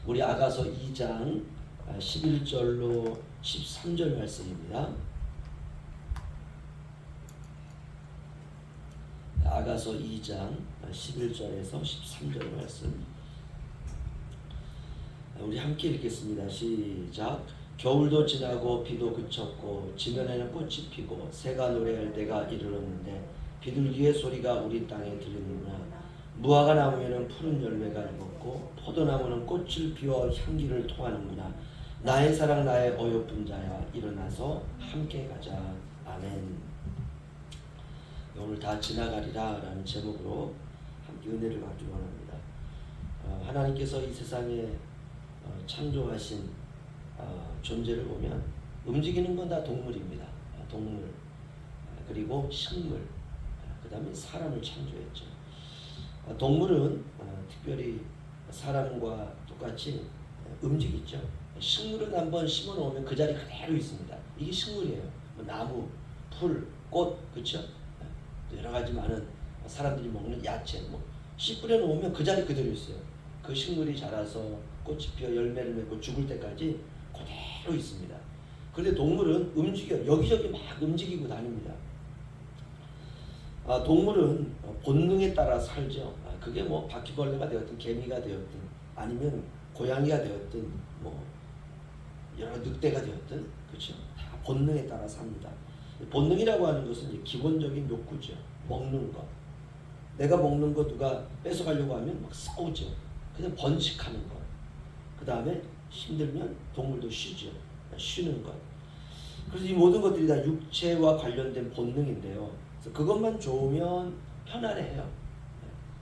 우리 아가서 2장 11절로 13절 말씀입니다. 아가서 2장 11절에서 13절 말씀 우리 함께 읽겠습니다. 시작. 겨울도 지나고 비도 그쳤고 지면에는 꽃이 피고 새가 노래할 때가 이르렀는데 비둘기의 소리가 우리 땅에 들리느냐. 무화과 나무에는 푸른 열매가 익었고 포도나무는 꽃을 피워 향기를 통하는구나. 나의 사랑 나의 어여쁜 자야 일어나서 함께 가자. 아멘. 오늘 다 지나가리라 라는 제목으로 함께 은혜를 받기 원합니다. 하나님께서 이 세상에 창조하신 존재를 보면 움직이는 건 다 동물입니다. 동물 그리고 식물 그 다음에 사람을 창조했죠. 동물은 특별히 사람과 똑같이 움직이죠. 식물은 한번 심어 놓으면 그 자리 그대로 있습니다. 이게 식물이에요. 나무, 풀, 꽃, 그렇죠? 여러 가지 많은 사람들이 먹는 야채, 씨 뿌려 놓으면 그 자리 그대로 있어요. 그 식물이 자라서 꽃이 피어 열매를 맺고 죽을 때까지 그대로 있습니다. 그런데 동물은 움직여 여기저기 막 움직이고 다닙니다. 동물은 본능에 따라 살죠. 그게 바퀴벌레가 되었든 개미가 되었든 아니면 고양이가 되었든 여러 늑대가 되었든 그렇죠. 다 본능에 따라 삽니다. 본능이라고 하는 것은 이제 기본적인 욕구죠. 먹는 것. 내가 먹는 거 누가 뺏어가려고 하면 막 싸우죠. 그냥 번식하는 것. 그 다음에 힘들면 동물도 쉬죠. 쉬는 것. 그래서 이 모든 것들이 다 육체와 관련된 본능인데요. 그래서 그것만 좋으면 편안해요.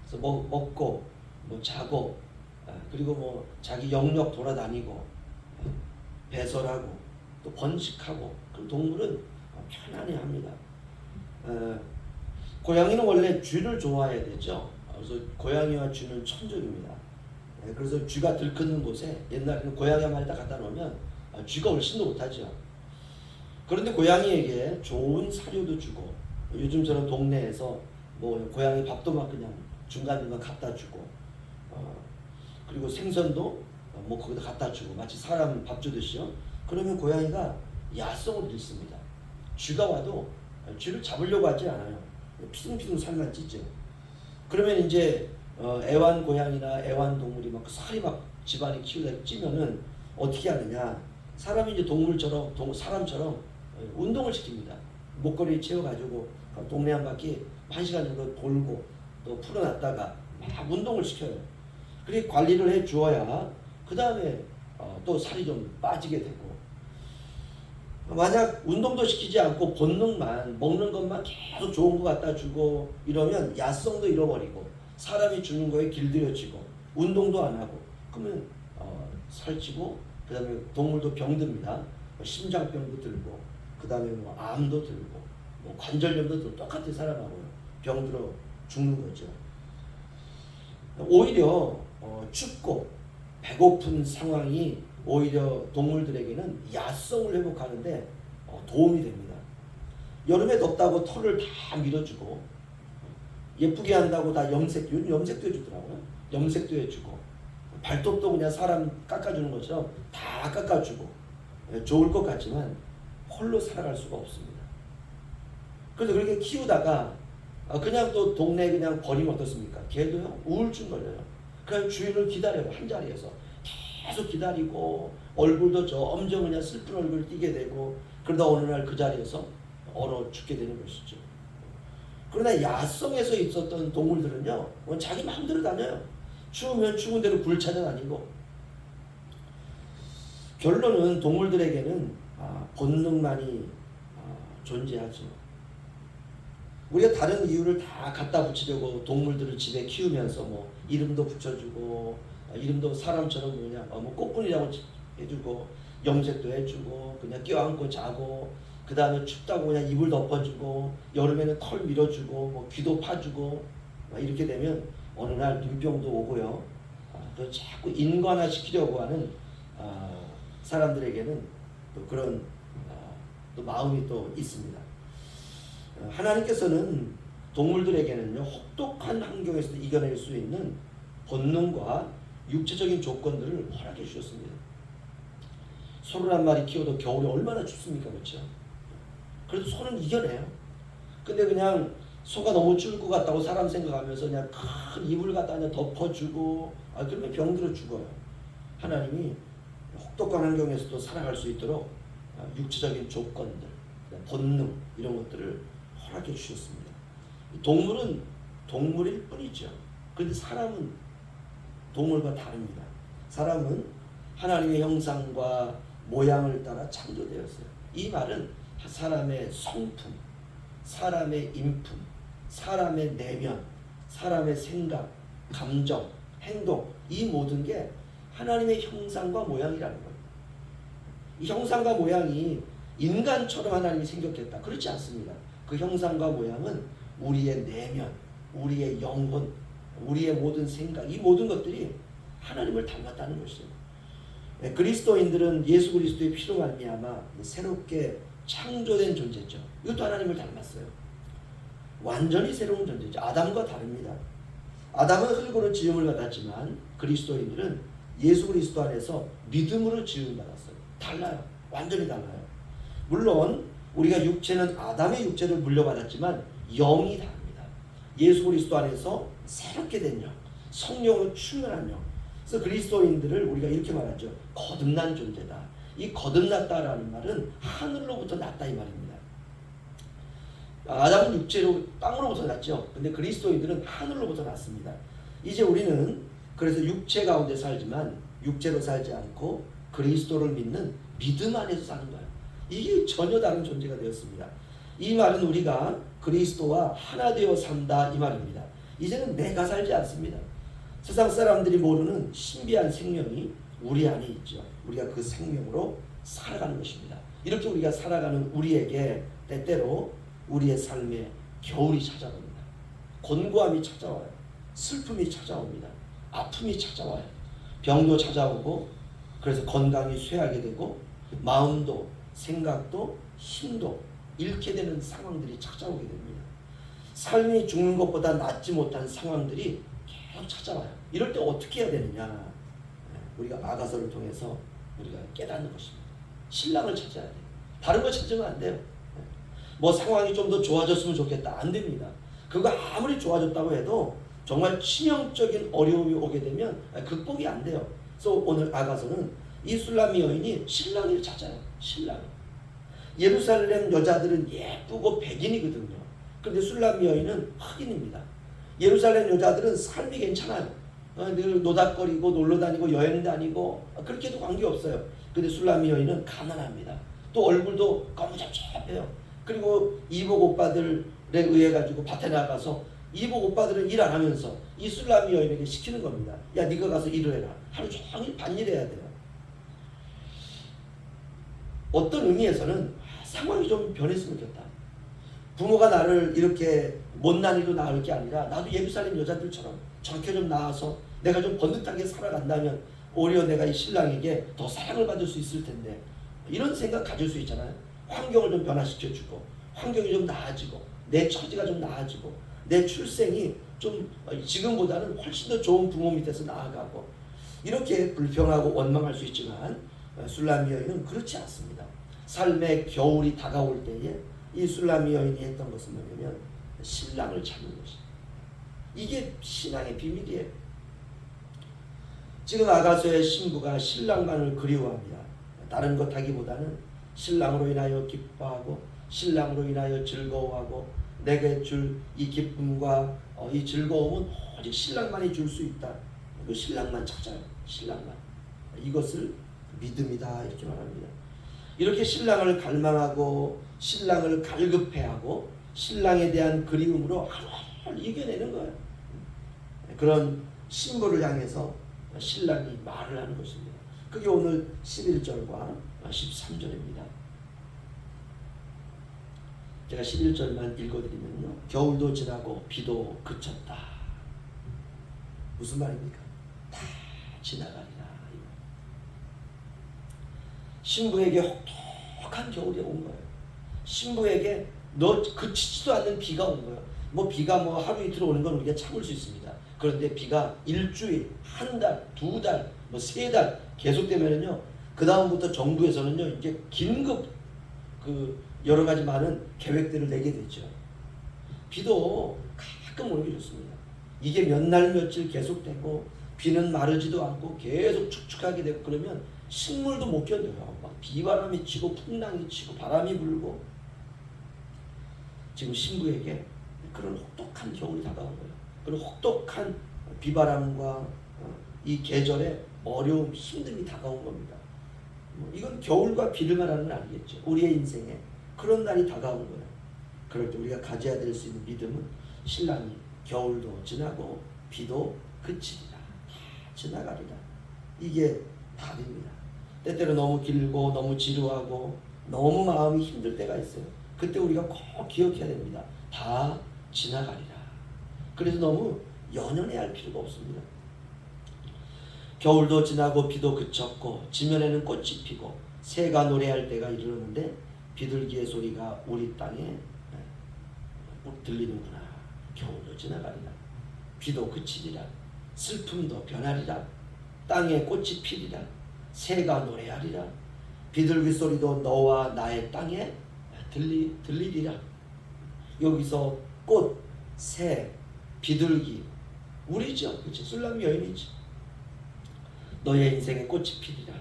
그래서 먹고 자고 그리고 자기 영역 돌아다니고 배설하고 또 번식하고 그 동물은 편안해합니다. 고양이는 원래 쥐를 좋아해야 되죠. 그래서 고양이와 쥐는 천적입니다. 그래서 쥐가 들끓는 곳에 옛날에는 고양이 한 마리 딱 갖다 놓으면 쥐가 훨씬 더 못하죠. 그런데 고양이에게 좋은 사료도 주고 요즘처럼 동네에서 고양이 밥도 막 그냥 중간중간 갖다 주고 그리고 생선도 거기다 갖다 주고 마치 사람 밥 주듯이요. 그러면 고양이가 야성을 잃습니다. 쥐가 와도 쥐를 잡으려고 하지 않아요. 피둥피둥 살만 찌죠. 그러면 이제 애완고양이나 애완동물이 막 살이 막 집안에 키우다 찌면은 어떻게 하느냐. 사람이 이제 동물처럼 사람처럼 운동을 시킵니다. 목걸이 채워가지고 동네 한 바퀴 1시간 정도 돌고 또 풀어놨다가 막 운동을 시켜요. 그렇게 관리를 해 주어야 그 다음에 또 살이 좀 빠지게 되고. 만약 운동도 시키지 않고 본능만 먹는 것만 계속 좋은 거 갖다 주고 이러면 야성도 잃어버리고 사람이 주는 거에 길들여지고 운동도 안 하고 그러면 살찌고 그 다음에 동물도 병듭니다. 심장병도 들고 그 다음에 암도 들고 관절염도 들고 똑같은 사람하고요. 병들어 죽는 거죠. 오히려 춥고 배고픈 상황이 오히려 동물들에게는 야성을 회복하는데 도움이 됩니다. 여름에 덥다고 털을 다 밀어주고 예쁘게 한다고 다 염색도 해주더라고요. 염색도 해주고 발톱도 그냥 사람 깎아주는 것처럼 다 깎아주고 좋을 것 같지만 홀로 살아갈 수가 없습니다. 그래서 그렇게 키우다가 그냥 또 동네에 그냥 버리면 어떻습니까? 걔도요 우울증 걸려요. 그냥 주인을 기다려요. 한 자리에서 계속 기다리고 얼굴도 점점 그냥 슬픈 얼굴을 띠게 되고 그러다 어느 날 그 자리에서 얼어 죽게 되는 것이죠. 그러나 야성에서 있었던 동물들은요 자기 마음대로 다녀요. 추우면 추운 대로 굴 찾아다니고. 결론은 동물들에게는 본능만이 존재하죠. 우리가 다른 이유를 다 갖다 붙이려고 동물들을 집에 키우면서 이름도 붙여주고 이름도 사람처럼 꽃분이라고 해주고 염색도 해주고 그냥 껴안고 자고 그 다음에 춥다고 그냥 이불 덮어주고 여름에는 털 밀어주고 귀도 파주고 이렇게 되면 어느 날 눈병도 오고요. 또 자꾸 인간화 시키려고 하는 사람들에게는 또 그런 또 마음이 또 있습니다. 하나님께서는 동물들에게는요 혹독한 환경에서도 이겨낼 수 있는 본능과 육체적인 조건들을 허락해 주셨습니다. 소를 한 마리 키워도 겨울에 얼마나 춥습니까? 그렇죠? 그래도 소는 이겨내요. 근데 그냥 소가 너무 추울 것 같다고 사람 생각하면서 그냥 큰 이불 갖다 그냥 덮어주고 그러면 병들어 죽어요. 하나님이 혹독한 환경에서도 살아갈 수 있도록 육체적인 조건들, 본능 이런 것들을 허락해 주셨습니다. 동물은 동물일 뿐이죠. 그런데 사람은 동물과 다릅니다. 사람은 하나님의 형상과 모양을 따라 창조되었어요. 이 말은 사람의 성품, 사람의 인품, 사람의 내면, 사람의 생각, 감정, 행동 이 모든 게 하나님의 형상과 모양이라는 거예요. 이 형상과 모양이 인간처럼 하나님이 생겼겠다. 그렇지 않습니다. 그 형상과 모양은 우리의 내면, 우리의 영혼, 우리의 모든 생각 이 모든 것들이 하나님을 닮았다는 것이죠. 그리스도인들은 예수 그리스도의 피로 말미암아 새롭게 창조된 존재죠. 이것도 하나님을 닮았어요. 완전히 새로운 존재죠. 아담과 다릅니다. 아담은 흙으로 지음을 받았지만 그리스도인들은 예수 그리스도 안에서 믿음으로 지음을 받았어요. 달라요. 완전히 달라요. 물론 우리가 육체는 아담의 육체를 물려받았지만 영이 다릅니다. 예수 그리스도 안에서 새롭게 된 영, 성령으로 충만한 영. 그래서 그리스도인들을 우리가 이렇게 말하죠. 거듭난 존재다. 이 거듭났다라는 말은 하늘로부터 났다 이 말입니다. 아담은 육체로 땅으로부터 났죠. 근데 그리스도인들은 하늘로부터 났습니다. 이제 우리는 그래서 육체 가운데 살지만 육체로 살지 않고 그리스도를 믿는 믿음 안에서 사는 거예요. 이게 전혀 다른 존재가 되었습니다. 이 말은 우리가 그리스도와 하나 되어 산다 이 말입니다. 이제는 내가 살지 않습니다. 세상 사람들이 모르는 신비한 생명이 우리 안에 있죠. 우리가 그 생명으로 살아가는 것입니다. 이렇게 우리가 살아가는 우리에게 때때로 우리의 삶에 겨울이 찾아옵니다. 곤고함이 찾아와요. 슬픔이 찾아옵니다. 아픔이 찾아와요. 병도 찾아오고 그래서 건강이 쇠하게 되고 마음도 생각도 힘도 잃게 되는 상황들이 찾아오게 됩니다. 삶이 죽는 것보다 낫지 못한 상황들이 계속 찾아와요. 이럴 때 어떻게 해야 되느냐? 우리가 아가서를 통해서 우리가 깨닫는 것입니다. 신랑을 찾아야 돼요. 다른 거 찾으면 안 돼요. 뭐 상황이 좀 더 좋아졌으면 좋겠다. 안 됩니다. 그거 아무리 좋아졌다고 해도 정말 치명적인 어려움이 오게 되면 극복이 안 돼요. 그래서 오늘 아가서는 이 술람미 여인이 신랑을 찾아요. 신랑. 예루살렘 여자들은 예쁘고 백인이거든요. 그런데 술람미 여인은 흑인입니다. 예루살렘 여자들은 삶이 괜찮아요. 늘 노닥거리고 놀러 다니고 여행 다니고 그렇게도 관계없어요. 근데 술람미 여인은 가난합니다. 또 얼굴도 까무잡잡해요. 그리고 이복 오빠들에 의해 가지고 밭에 나가서 이복 오빠들은 일 안 하면서 이 술람미 여인에게 시키는 겁니다. 야 네가 가서 일을 해라. 하루 종일 밭일해야 돼요. 어떤 의미에서는 상황이 좀 변했으면 좋겠다. 부모가 나를 이렇게 못난 이로 낳을 게 아니라 나도 예루살렘 여자들처럼 저렇게 좀 나아서 내가 좀 번듯하게 살아간다면 오히려 내가 이 신랑에게 더 사랑을 받을 수 있을 텐데 이런 생각 가질 수 있잖아요. 환경을 좀 변화시켜주고 환경이 좀 나아지고 내 처지가 좀 나아지고 내 출생이 좀 지금보다는 훨씬 더 좋은 부모 밑에서 나아가고 이렇게 불평하고 원망할 수 있지만 술람미 여인은 그렇지 않습니다. 삶의 겨울이 다가올 때에 이 술람미 여인이 했던 것은 뭐냐면 신랑을 찾는 것이. 이게 신앙의 비밀이에요. 지금 아가서의 신부가 신랑만을 그리워합니다. 다른 것 하기보다는 신랑으로 인하여 기뻐하고 신랑으로 인하여 즐거워하고 내게 줄 이 기쁨과 이 즐거움은 오직 신랑만이 줄 수 있다. 그 신랑만 찾아요. 신랑만. 이것을 믿음이다 이렇게 말합니다. 이렇게 신랑을 갈망하고 신랑을 갈급해하고 신랑에 대한 그리움으로 하루하루 이겨내는 거예요. 그런 신부를 향해서 신랑이 말을 하는 것입니다. 그게 오늘 11절과 13절입니다. 제가 11절만 읽어드리면요. 겨울도 지나고 비도 그쳤다. 무슨 말입니까? 다 지나가리라. 신부에게 혹독한 겨울이 온 거예요. 신부에게 그치지도 않는 비가 온 거예요. 뭐 비가 뭐 하루 이틀 오는 건 우리가 참을 수 있습니다. 그런데 비가 일주일, 한 달, 두 달, 뭐 세 달 계속되면은요, 그 다음부터 정부에서는요 이제 긴급 그 여러 가지 많은 계획들을 내게 되죠. 비도 가끔 오는 게 좋습니다. 이게 몇 날 며칠 계속되고 비는 마르지도 않고 계속 축축하게 되고 그러면 식물도 못 견뎌요. 막 비바람이 치고 풍랑이 치고 바람이 불고. 지금 신부에게 그런 혹독한 겨울이 다가온 거예요. 그런 혹독한 비바람과 이 계절의 어려움, 힘듦이 다가온 겁니다. 이건 겨울과 비를 말하는 건 아니겠죠. 우리의 인생에 그런 날이 다가온 거예요. 그럴 때 우리가 가져야 될 수 있는 믿음은 신랑이 겨울도 지나고 비도 그치리라. 다 지나가리라. 이게 답입니다. 때때로 너무 길고 너무 지루하고 너무 마음이 힘들 때가 있어요. 그때 우리가 꼭 기억해야 됩니다. 다 지나가리라. 그래서 너무 연연해 할 필요가 없습니다. 겨울도 지나고 비도 그쳤고 지면에는 꽃이 피고 새가 노래할 때가 이르렀는데 비둘기의 소리가 우리 땅에 들리는구나. 겨울도 지나가리라. 비도 그치리라. 슬픔도 변하리라. 땅에 꽃이 피리라. 새가 노래하리라. 비둘기 소리도 너와 나의 땅에 들리리라. 여기서 꽃, 새, 비둘기 우리죠. 그렇죠? 술람미 여인이죠. 너의 인생에 꽃이 피리라.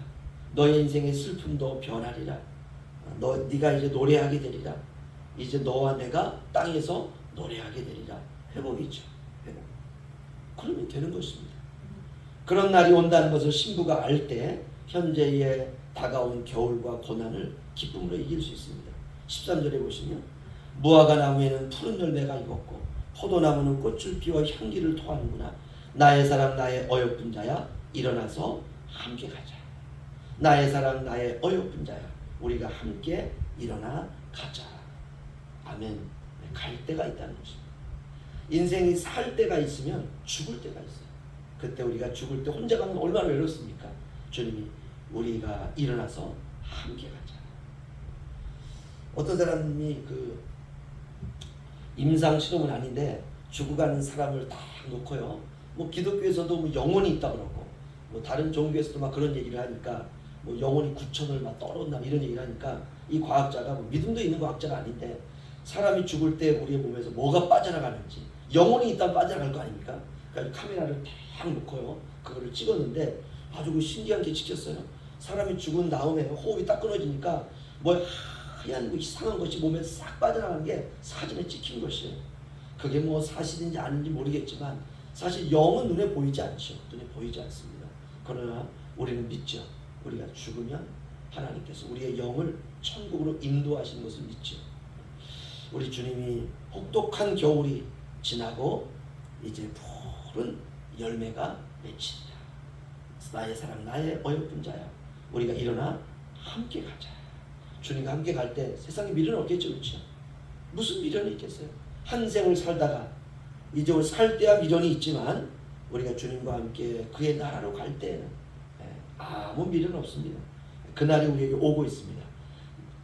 너의 인생의 슬픔도 변하리라. 네가 이제 노래하게 되리라. 이제 너와 내가 땅에서 노래하게 되리라. 회복이죠. 회복. 그러면 되는 것입니다. 그런 날이 온다는 것을 신부가 알 때 현재의 다가온 겨울과 고난을 기쁨으로 이길 수 있습니다. 13절에 보시면 무화과 나무에는 푸른 열매가 익었고 포도나무는 꽃을 피워 향기를 토하는구나. 나의 사랑 나의 어여쁜 자야 일어나서 함께 가자. 나의 사랑 나의 어여쁜 자야 우리가 함께 일어나 가자. 아멘. 갈 때가 있다는 것입니다. 인생이 살 때가 있으면 죽을 때가 있어요. 그때 우리가 죽을 때 혼자 가면 얼마나 외롭습니까? 주님이 우리가 일어나서 함께 가자. 어떤 사람이 그 임상 실험은 아닌데 죽어가는 사람을 딱 놓고요. 뭐 기독교에서도 뭐 영혼이 있다 그러고 뭐 다른 종교에서도 막 그런 얘기를 하니까 뭐 영혼이 구천을 막 떠오른다 이런 얘기를 하니까 이 과학자가 뭐 믿음도 있는 과학자가 아닌데 사람이 죽을 때 우리의 몸에서 뭐가 빠져나가는지 영혼이 일단 빠져나갈 거 아닙니까? 그러니까 카메라를 딱 놓고요. 그거를 찍었는데 아주 그 신기한 게 찍혔어요. 사람이 죽은 다음에 호흡이 딱 끊어지니까 뭐 하얀 거 이상한 것이 몸에 싹 빠져나가는 게 사진에 찍힌 것이에요. 그게 뭐 사실인지 아닌지 모르겠지만 사실 영은 눈에 보이지 않죠. 눈에 보이지 않습니다. 그러나 우리는 믿죠. 우리가 죽으면 하나님께서 우리의 영을 천국으로 인도하시는 것을 믿죠. 우리 주님이 혹독한 겨울이 지나고 이제 푸른 열매가 맺히리라. 나의 사랑 나의 어여쁜 자야 우리가 일어나 함께 가자. 주님과 함께 갈 때 세상에 미련은 없겠죠. 그렇죠? 무슨 미련이 있겠어요? 한 생을 살다가 이제 살 때야 미련이 있지만 우리가 주님과 함께 그의 나라로 갈 때는 아무 미련 없습니다. 그날이 우리에게 오고 있습니다.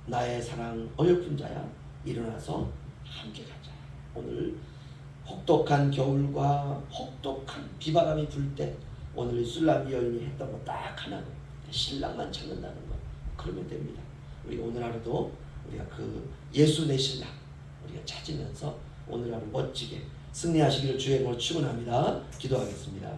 나의 사랑 어여쁜 자야 일어나서 함께 가자. 오늘 혹독한 겨울과 혹독한 비바람이 불 때 오늘 술람미 여인이 했던 거 딱 하나 신랑만 찾는다는 거 그러면 됩니다. 우리 오늘 하루도 우리가 그 예수 내 신랑 우리가 찾으면서 오늘 하루 멋지게 승리하시기를 주의 이름으로 축원합니다. 기도하겠습니다.